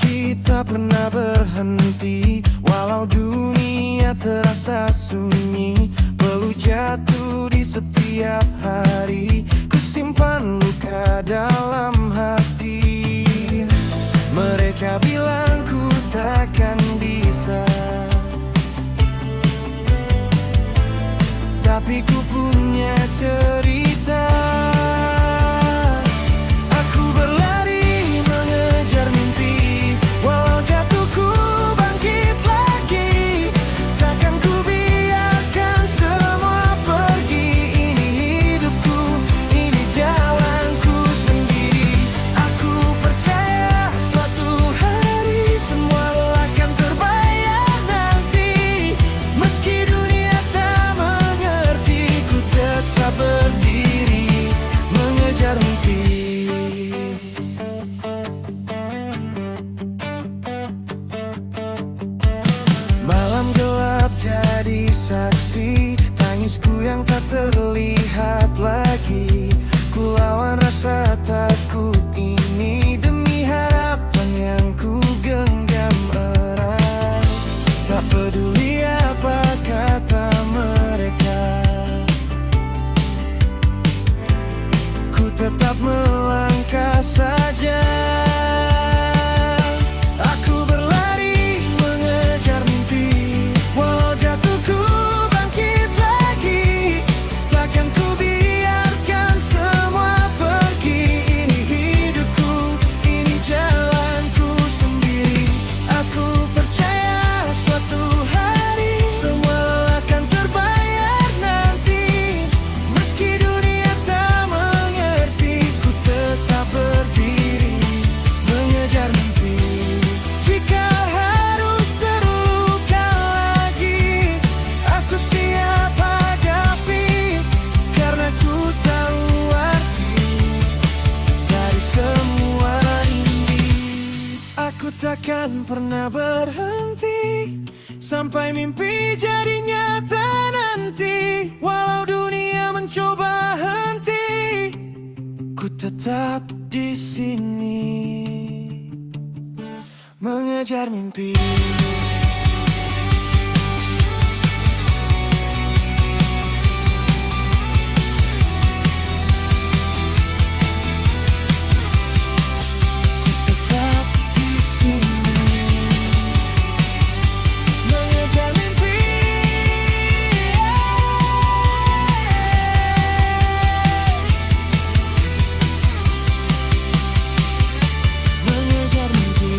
Kita pernah berhenti, walau dunia terasa sunyi. Peluk jatuh di setiap hari, ku simpan luka dalam hati. Mereka bilang ku takkan bisa, tapi ku punya cerita. Aku berlari mengejar mimpi, walau jatuh ku bangkit lagi. Takkan ku biarkan semua pergi. Ini hidupku, ini jalanku sendiri. Aku percaya suatu hari semua akan terbayar nanti. Meski dunia tak mengerti, ku tetap berdiri mengejar mimpi. Malam gelap jadi saksi, tangisku yang tak terlihat lagi. Ku lawan rasa takut ini demi harapan yang ku genggam erat. Tak peduli apa kata mereka, ku tetap melangkah saja. Aku berlari mengejar mimpi, walau jatuh ku bangkit lagi. Takkan ku biarkan semua pergi. Ini hidupku, ini jalanku sendiri. Aku percaya suatu hari semua akan terbayar nanti. Meski dunia tak mengerti, ku tetap berdiri mengejar mimpi. Jika harus terluka lagi, aku siap hadapi. Karena ku tahu arti dari semua ini. Aku takkan pernah berhenti sampai mimpi jadi nyata nanti. Walau dunia mencoba henti, ku tetap di sini mengejar mimpi. Ku tetap di sini mengejar mimpi. Mengejar mimpi.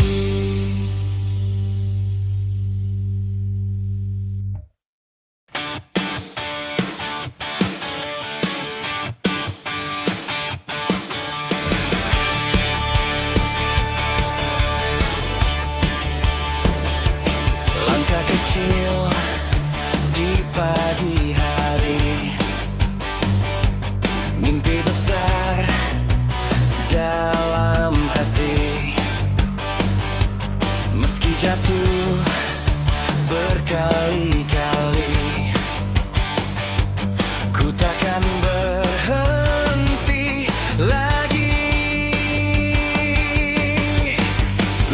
Langkah kecil di pagi hari, mimpi besar dalam hati. Meski jatuh berkali-kali, ku takkan berhenti lagi.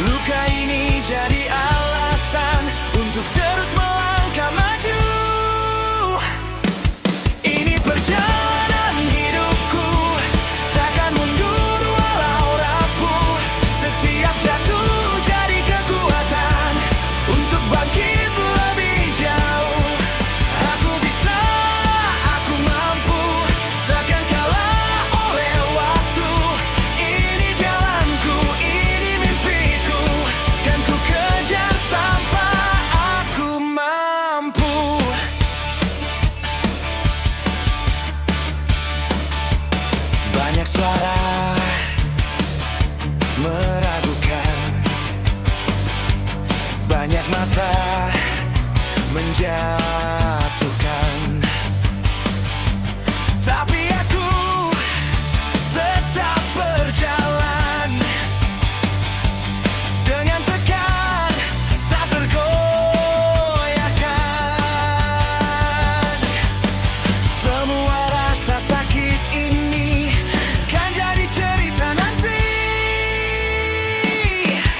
Luka ini jadi alasan untuk terus melangkah maju. Ini perjalanan hidupku, takkan mundur walau rapuh. Setiap jatuh jadi kekuatan untuk bangkit lebih jauh. Aku bisa, aku mampu, takkan kalah oleh waktu. Ini jalanku, ini mimpiku, kan ku kejar sampai aku mampu. Banyak suara meragukan, banyak mata menjatuhkan, tapi aku tetap berjalan dengan tekan, tak tergoyahkan. Semua rasa sakit ini kan jadi cerita nanti.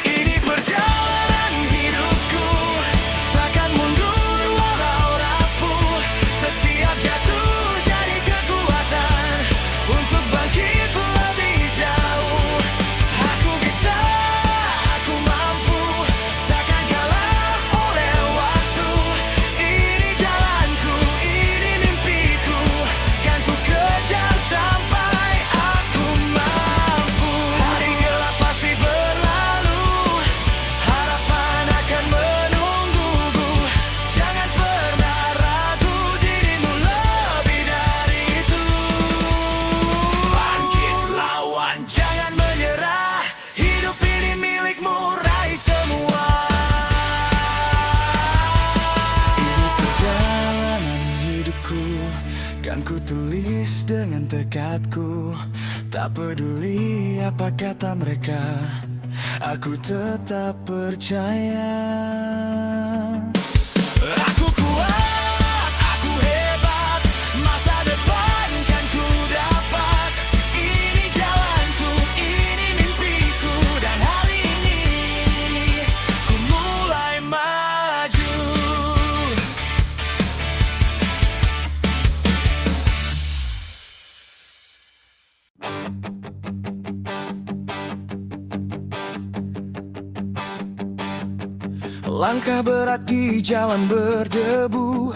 Ini perjalanan habis dengan tekadku. Tak peduli apa kata mereka, aku tetap percaya. Aku kuat, aku hebat, masa depan kan ku dapat. Ini jalanku, ini mimpiku, dan hari ini ku mulai maju. Langkah berat di jalan berdebu,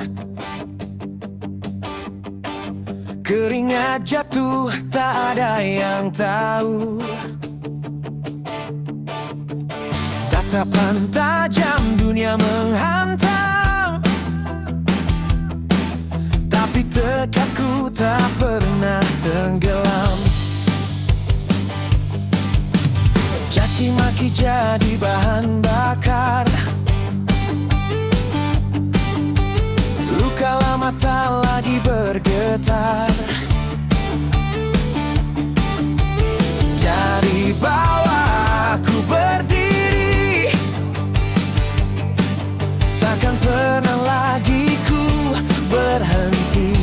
keringat jatuh, tak ada yang tahu. Tatapan tajam dunia menghantam, tapi tekadku tak pernah tenggelam. Caci maki jadi bahan bakar, luka lama tak lagi bergetar. Dari bawah aku berdiri, takkan pernah lagi ku berhenti.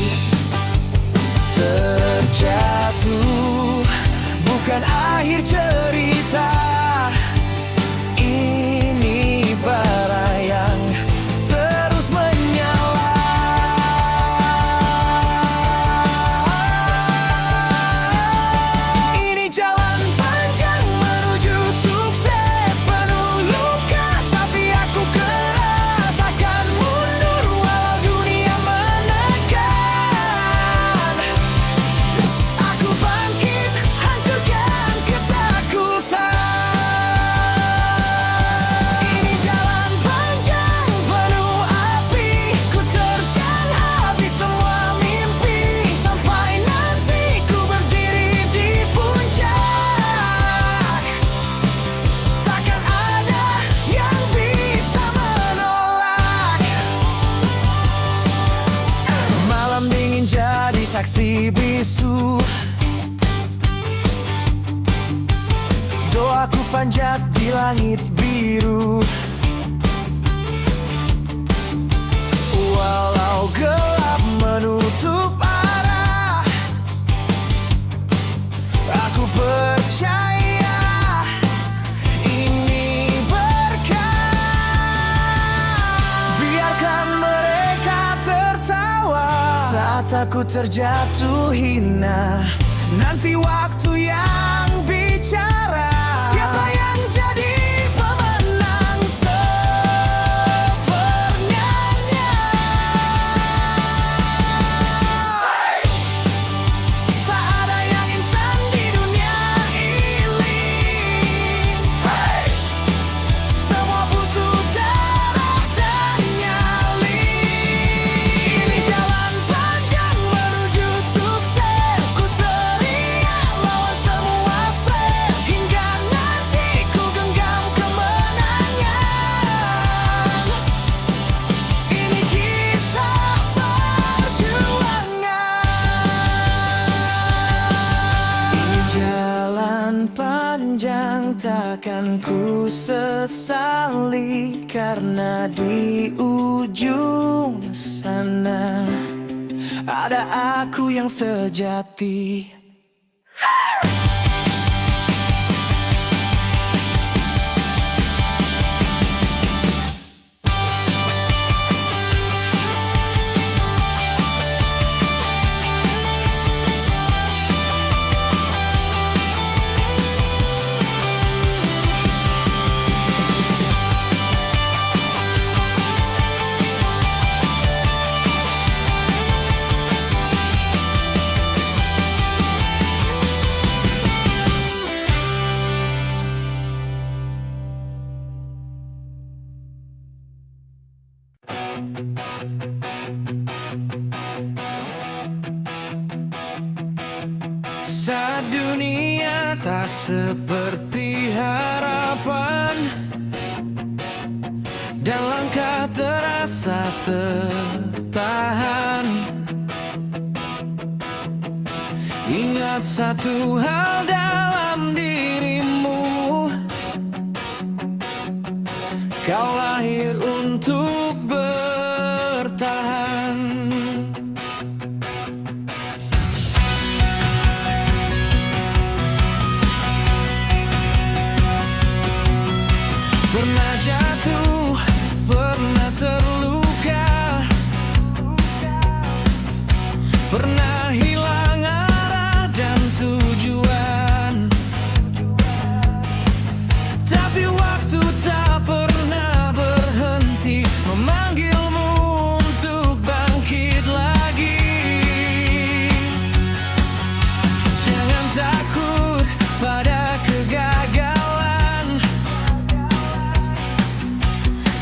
Terjatuh bukan akhir cerita, ini bara yang terus menyala. Ini jalan panjang menuju sukses, penuh luka tapi aku keras, akan mundur walau dunia menekan. Aku bangkit, hancurkan ketakutan. Ini jalan panjang penuh api, ku terjang habis semua mimpi. Sampai nanti ku berdiri di puncak, takkan ada yang bisa menolak. Malam dingin jadi saksi bisu, doaku panjat di langit biru. Walau gelap menutup arah, aku percaya ini berkah. Biarkan mereka tertawa saat aku terjatuh hina, nanti waktu yang bicara. Siapa yang jadi pemenang sebenarnya? Tak ada yang instan di dunia ini. Semua butuh darah dan nyali. Ini jalan panjang menuju sukses, ku teriak lawan semua stres, hingga nanti ku genggam kemenangan. Ini kisah perjuangan. Ini jalan panjang takkan ku sesali, karena di ujung sana ada aku yang sejati. Saat dunia tak seperti harapan dan langkah terasa tertahan, ingat satu hal dalam dirimu. Kau lahir untuk bertahan. Pernah jatuh, pernah terluka, pernah hilang arah dan tujuan. Tapi waktu tak pernah berhenti memanggilmu untuk bangkit lagi. Jangan takut pada kegagalan,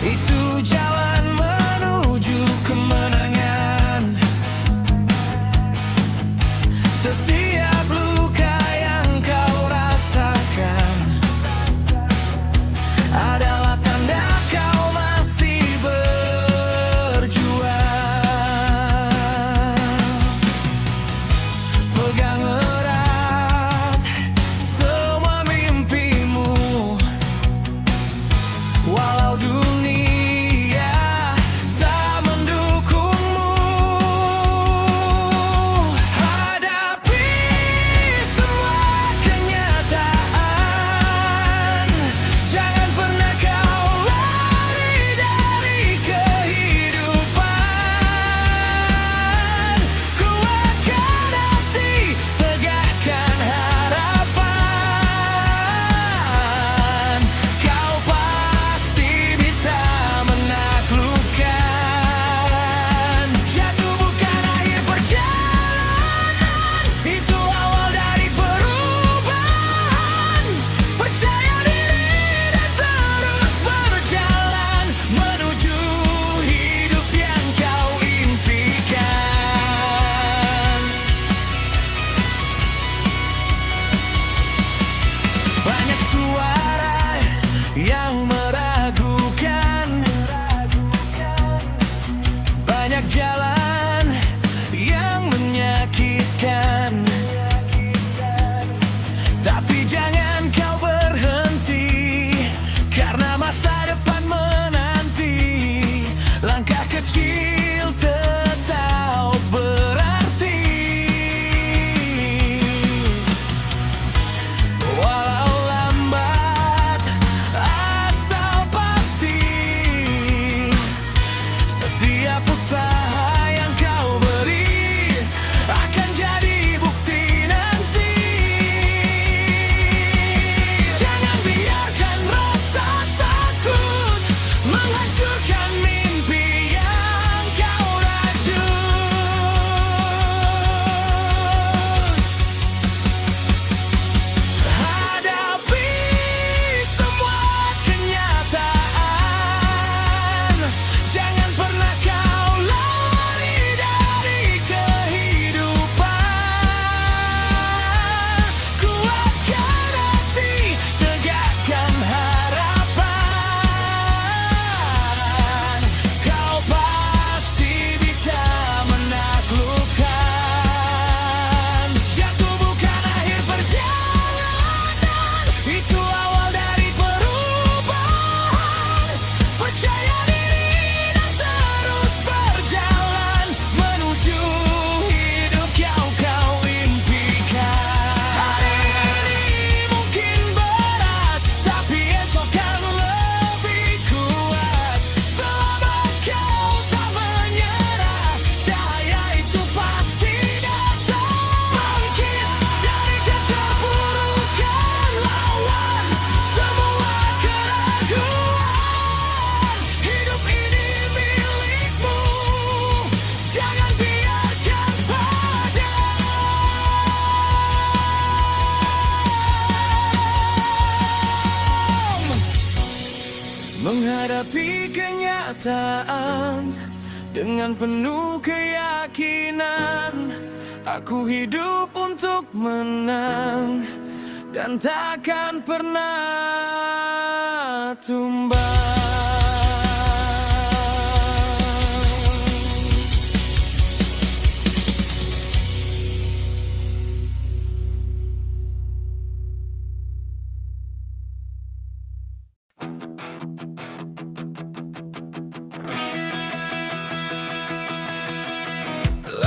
itu jalan menuju kemenangan. Setiap luka yang kau rasakan adalah tanda kau masih berjuang. Pegang erat semua mimpimu, walau dunia tak mendukungmu. Hadapi semua kenyataan, jangan pernah kau lari dari kehidupan. Kuatkan hati, tegakkan harapan. Kau pasti bisa menaklukkan. Jatuh bukan akhir perjalanan, itu awal dari perubahan. Percaya diri dan terus berjalan menuju hidup yang kau impikan. Banyak suara yang meragukan, banyak jalan yang menyakitkan. Tapi jangan kau berhenti, karena masa depan menanti. Langkah kecil tetap berarti. Walau lambat, asal pasti. Setiap usaha yang kau beri akan jadi bukti nanti. Jangan biarkan rasa takut menghancurkan mimpi yang kau rajut. Hadapi semua kenyataan, jangan pernah kau lari dari kehidupan. Kuatkan hati, tegakkan harapan. Kau pasti bisa menaklukkan. Jatuh bukan akhir perjalanan, itu awal dari perubahan. Percaya diri dan terus berjalan menuju hidup yang kau impikan. Hari ini mungkin berat, tapi esok kan lebih kuat. Selama kau tak menyerah, cahaya itu pasti datang. Bangkit dari keterpurukan, lawan semua keraguan. Hidup ini milikmu, jangan biarkan padam. Menghadapi kenyataan dengan penuh keyakinan, aku hidup untuk menang dan takkan pernah tumbang.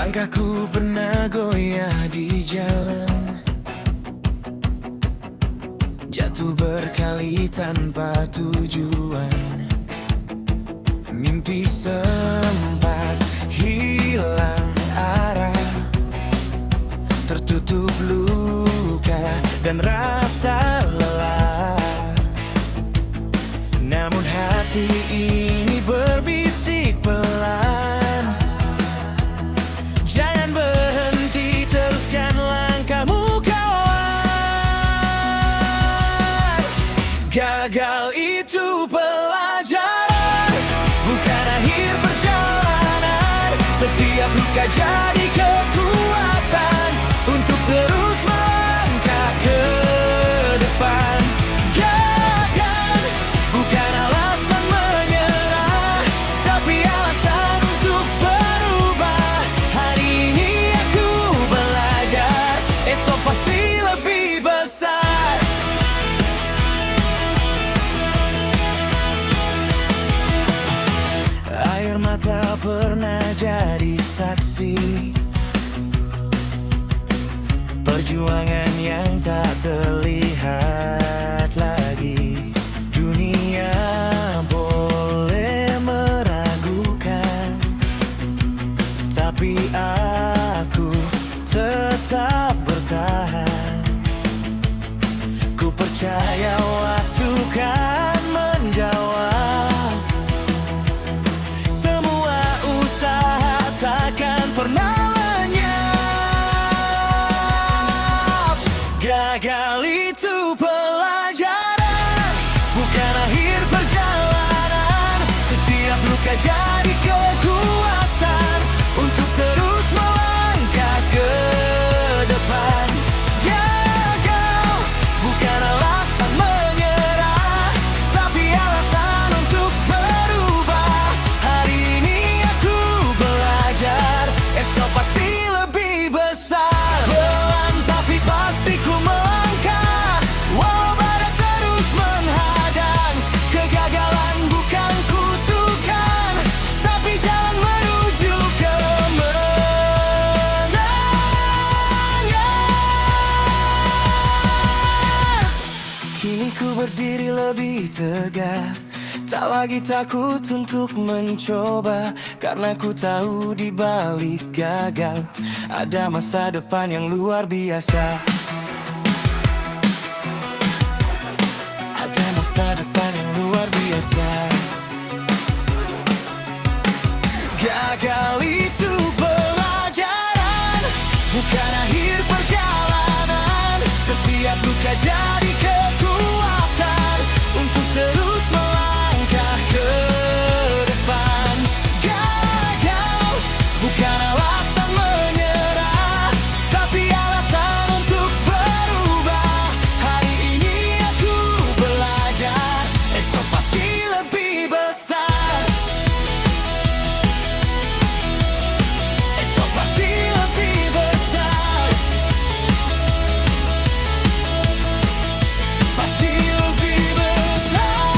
Langkahku pernah goyah di jalan, jatuh berkali tanpa tujuan. Mimpi sempat hilang arah, tertutup luka dan rasa lelah. Namun hati ini berbisik pelan, jangan berhenti, teruskan langkahmu kawan. Gagal itu pelajaran, bukan akhir perjalanan. Setiap luka jadi kekuatan untuk terus melangkah ke depan. Gagal bukan alasan menyerah, tapi alasan untuk berubah. Hari ini aku belajar, esok pasti lebih besar. Air mata pernah jadi saksi perjuangan yang tak terlihat lagi. Dunia boleh meragukan, tapi aku tetap bertahan. Ku percaya waktu kan menjawab, semua usaha takkan pernah lenyap. Gagal itu pelajaran, bukan akhir perjalanan. Setiap luka jadi kekuatan untuk terus melangkah ke depan. Gagal bukan alasan menyerah, tapi alasan untuk berubah. Hari ini aku belajar, esok pasti lebih besar. Pelan tapi pasti ku melangkah, walau badai terus menghadang. Kegagalan bukan kutukan, tapi jalan menuju kemenangan. Kini ku berdiri lebih tegak, tak lagi takut untuk mencoba. Karena ku tahu di balik gagal ada masa depan yang luar biasa. Ada masa depan yang luar biasa. Gagal itu pelajaran, bukan akhir perjalanan. Setiap luka jadi kekuatan untuk terus melangkah ke depan. Gagal bukan alasan menyerah, tapi alasan untuk berubah. Hari ini aku belajar, esok pasti lebih besar. Esok pasti lebih besar. Pasti lebih besar.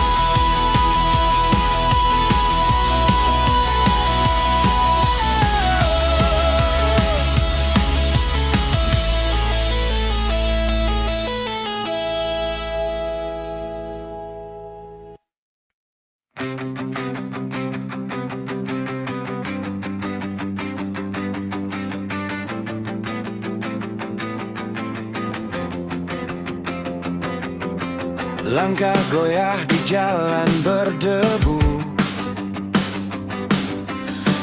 Langkah goyah di jalan berdebu,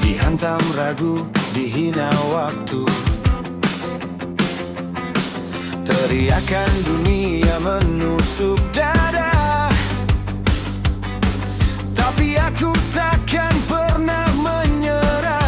dihantam ragu, dihina waktu. Teriakan dunia menusuk dada, tapi aku takkan pernah menyerah.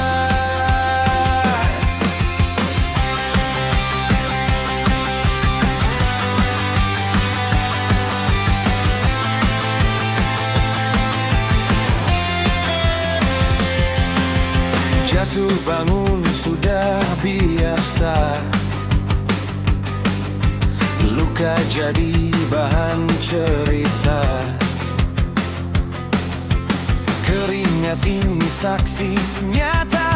Jatuh bangun sudah biasa, luka jadi bahan cerita. Keringat ini saksi nyata,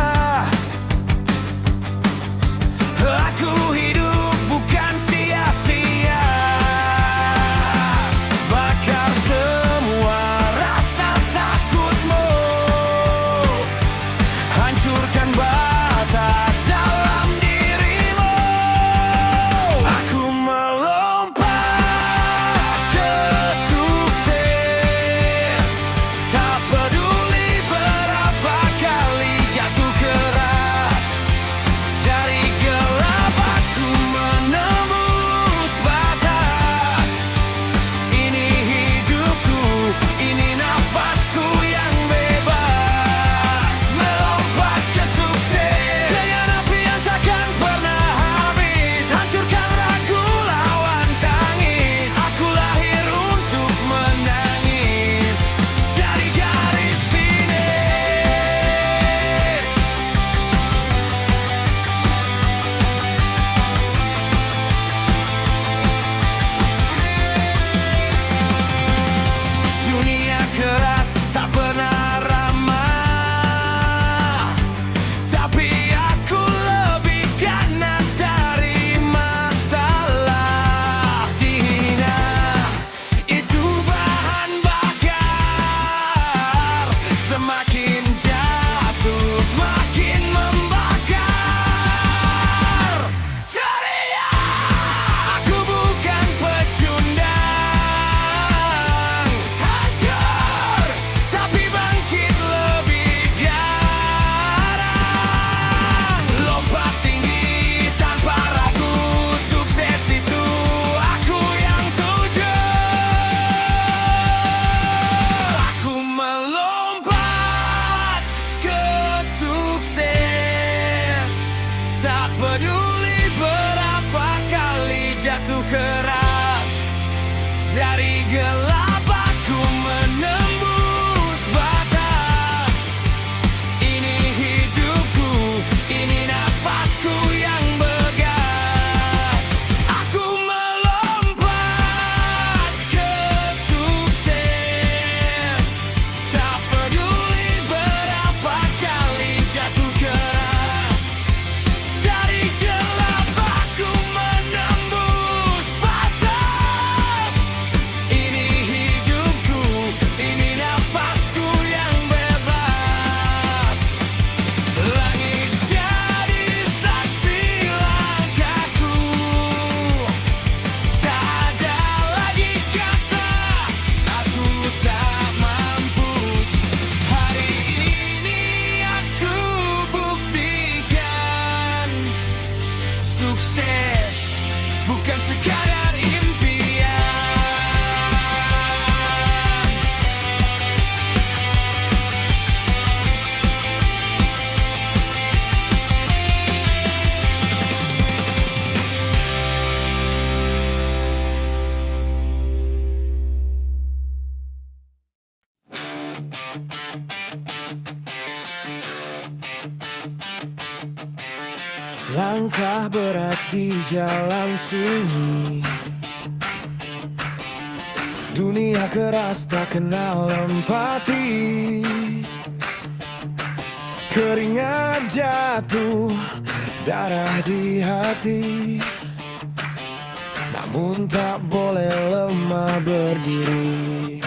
keras. Dari gelap aku menembus batas. Ini hidupku, ini nafasku yang bergas. Aku melompat ke sukses. Tak peduli berapa kali jatuh keras. Dari gelap aku menembus batas. Ini hidupku, ini nafasku yang bebas. Langit jadi saksi langkahku. Tak ada lagi kata aku tak mampu. Hari ini aku buktikan sukses bukan sekadar impian. Langkah berat di jalan sunyi. Dunia keras tak kenal empati. Keringat jatuh, darah di hati. Namun tak boleh lemah berdiri.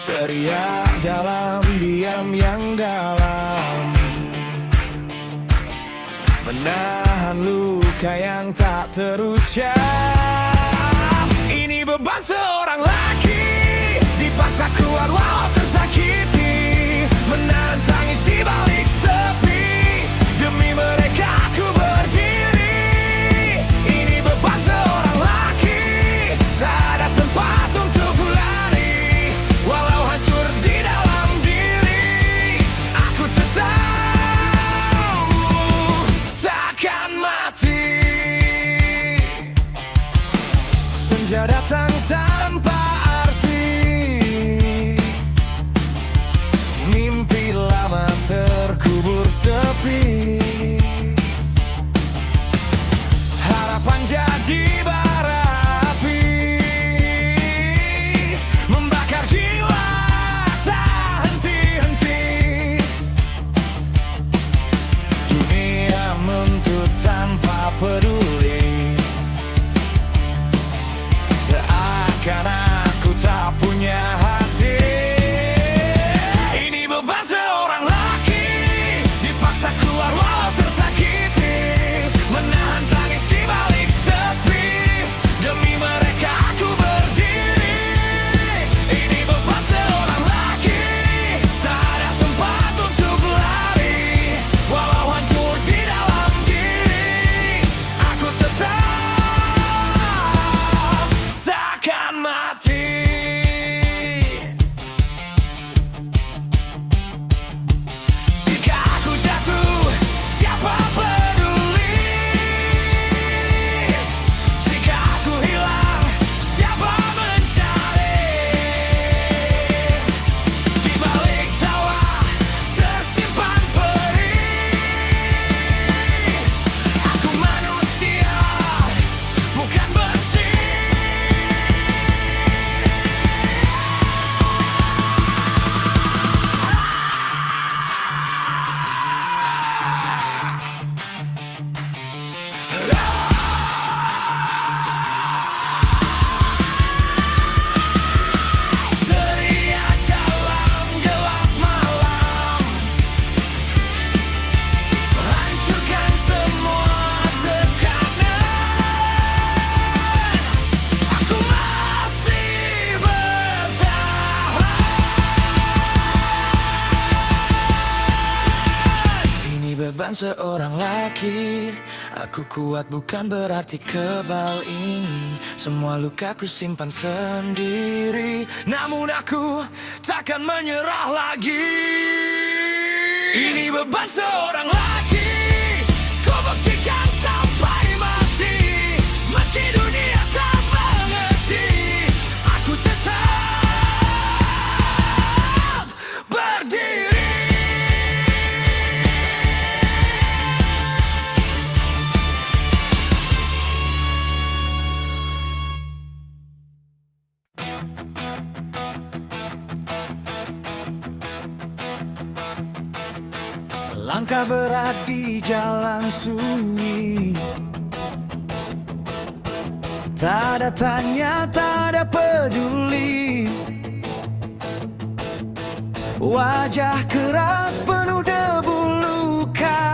Teriak dalam diam yang dalam. Menahan luka yang tak terucap. Ini beban seorang laki, dipaksa keluar walau tersakiti. Menahan tangis di balik sepi. Demi mereka aku berdiri. Ini beban seorang laki, tak ada tempat untuk lari. Walau hancur di dalam diri, aku tetap takkan mati. Senja datang tanpa arti. Mimpi lama terkubur sepi. Harapan jadi bara api, membakar jiwa tak henti-henti. Dunia menuntut tanpa peduli. Seakan aku tak punya hati. Ini beban seorang laki, dipaksa keluar walau tersakiti. Menahan tangis di balik sepi. Demi mereka aku berdiri. Ini beban seorang laki, tak ada tempat untuk lari. Walau hancur di dalam diri, aku tetap takkan mati. Jika aku jatuh, siapa peduli? Jika aku hilang, siapa mencari? Di balik tawa tersimpan perih. Aku manusia, bukan besi. Teriak dalam gelap malam, hancurkan semua tekanan. Aku masih bertahan. Ini beban seorang laki. Aku kuat bukan berarti kebal ini. Semua luka ku simpan sendiri. Namun aku takkan menyerah lagi. Ini beban seorang laki, ku buktikan sampai mati. Langkah berat di jalan sunyi, tak ada tanya, tak ada peduli. Wajah keras penuh debu luka,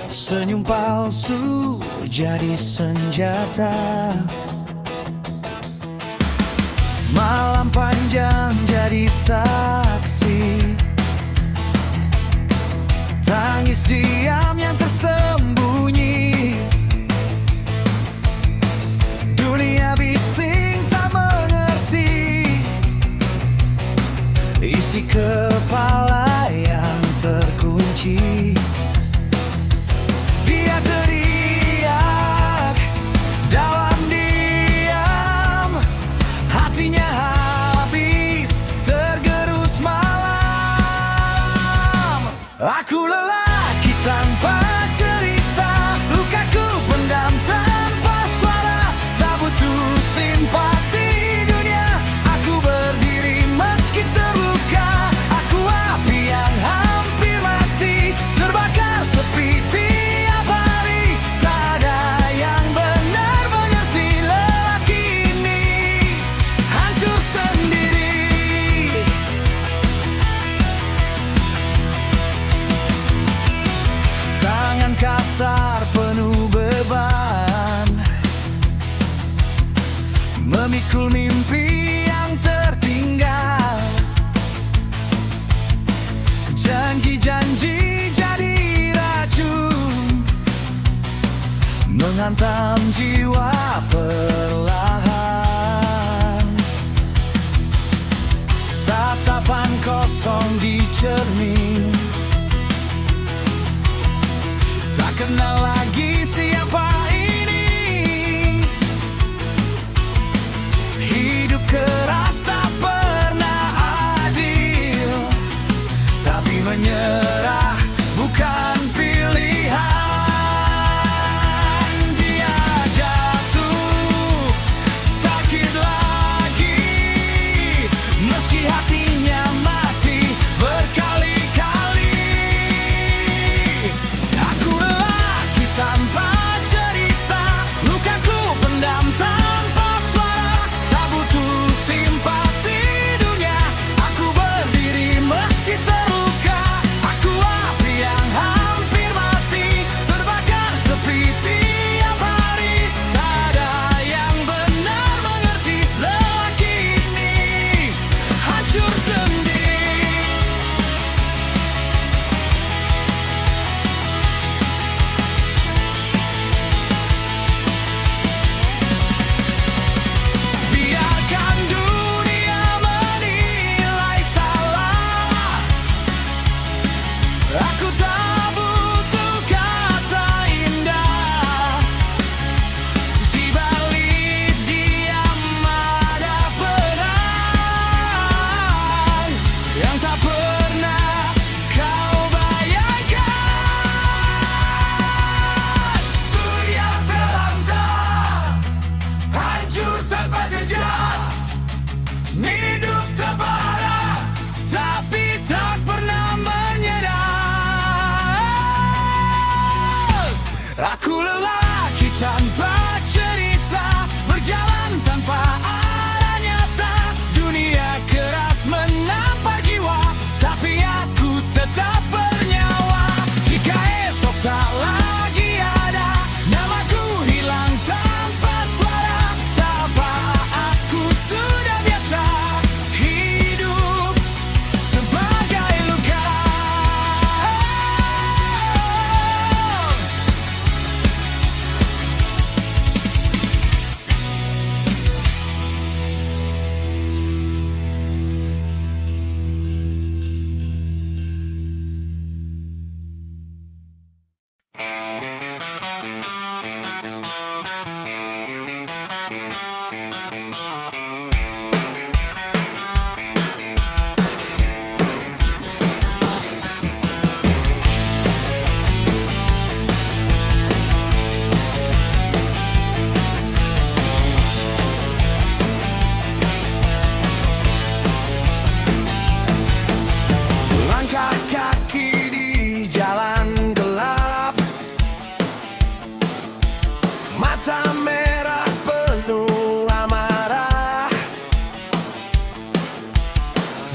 senyum palsu jadi senjata. Malam panjang jadi saksi, tangis diam yang tersembunyi. Dunia bising tak mengerti isi kepala yang terkunci. Dia teriak dalam diam, hatinya habis tergerus malam. Aku lelaki tanpa cerita, lukaku pendam tanpa suara, tak butuh simpati dunia. Aku berdiri meski terluka, aku api yang hampir mati, terbakar sepi tiap hari. Tak ada yang benar mengerti, lelaki ini hancur sendiri. Tangan kasar penuh beban, memikul mimpi yang tertinggal. Janji-janji jadi racun, menghantam jiwa perlahan. Tatapan kosong di cermin, tak kenal lagi siapa ini. Hidup keras tak pernah adil, tapi menyerah bukan pilihan. Dia jatuh, takut lagi, meski hatinya mati berkali-kali. Aku lelaki tanpa cerita, lukaku pendam tanpa suara, tak butuh simpati dunia. Aku berdiri meski terluka, aku api yang hampir mati, terbakar sepi tiap hari. Tak ada yang benar mengerti, lelaki ini hancur.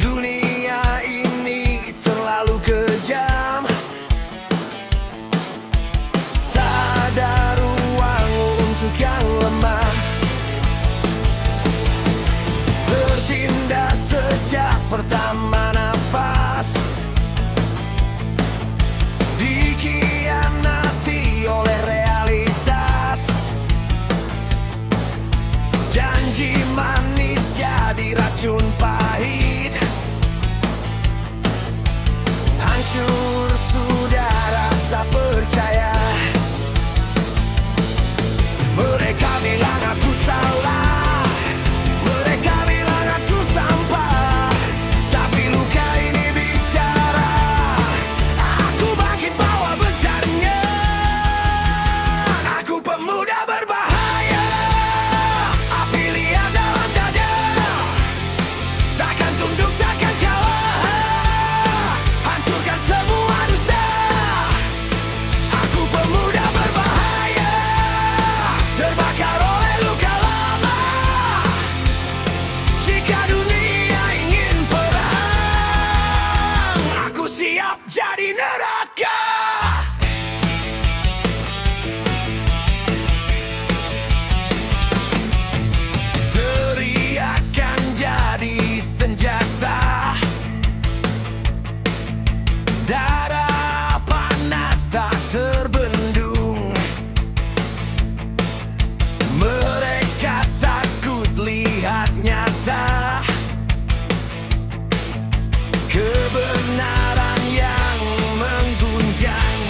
Dunia ini terlalu kejam, tak ada ruang untuk yang lemah. Tertindas sejak pertama nafas, dikhianati oleh realitas. Janji manis jadi racun pahit, hancur sudah rasa percaya. Mereka bilang aku salah, mereka bilang aku sampah, tapi luka ini bicara. Aku bangkit bawa bencana. Aku pemuda berbahaya, api liar dalam dada, takkan tunduk, takkan kalah, hancurkan semua dusta. Aku pemuda berbahaya, terbakar oleh luka lama. Jika dunia ingin perang, aku siap jadi neraka. Teriakan jadi senjata, darah panas tak terbendung. Mereka takut lihat nyata kebenaran yang menggunjang.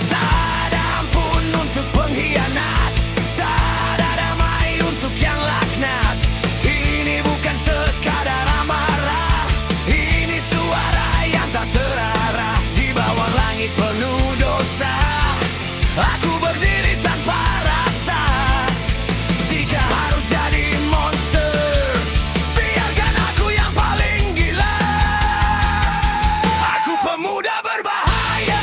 Tak ada ampun untuk pengkhianat, tak ada damai untuk yang laknat. Ini bukan sekadar amarah, ini suara yang tak terarah. Di bawah langit penuh dosa, aku berdiri tanpa rasa. Jika harus jadi monster, biarkan aku yang paling gila. Aku pemuda berbahaya,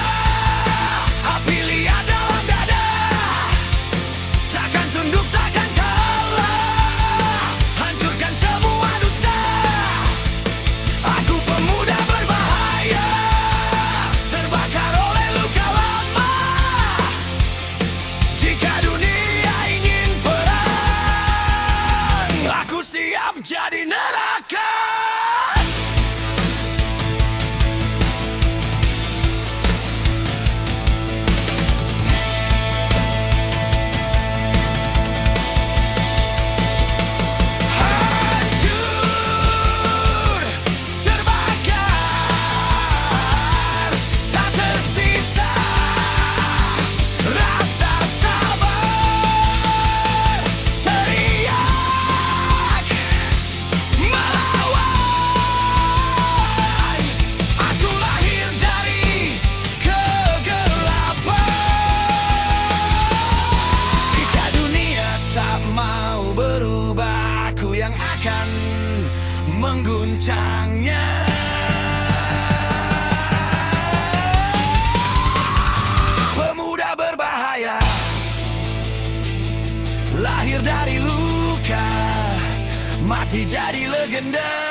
api liar dalam dada, takkan tunduk, takkan kalah, hancurkan semua dusta. Aku pemuda berbahaya, terbakar oleh luka lama. Jika dunia ingin perang, aku siap jadi neraka. Hancur, terbakar, tak tersisa rasa sabar. Teriak melawan, aku lahir dari kegelapan. Jika dunia tak mau berubah, aku yang akan mengguncangnya. Pemuda berbahaya, lahir dari luka, mati jadi legenda.